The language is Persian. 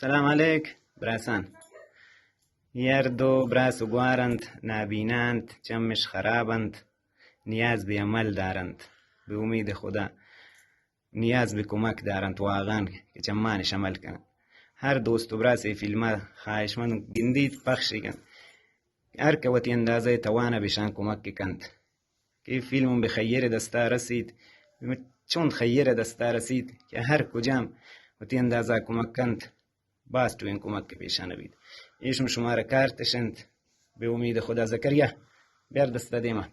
سلام علیک براسان. یار دو براس و گوارند، نابینند، جمعش خرابند، نیاز به عمل دارند، به امید خدا نیاز به کمک دارند واقعا که چمانش عمل کنند. هر دوست و براس فیلم خواهشمند گندید پخشی کن، هر که وتی اندازه توانه بشان کمک کند که فیلم به خیر دستا رسید. چون خیر دستا رسید که هر کجام وتی اندازه کمک کند باز تو این کمک پیشانه بید. ایشم شما را کارتشند به امید خدا. زکریا بیار دستا دیما.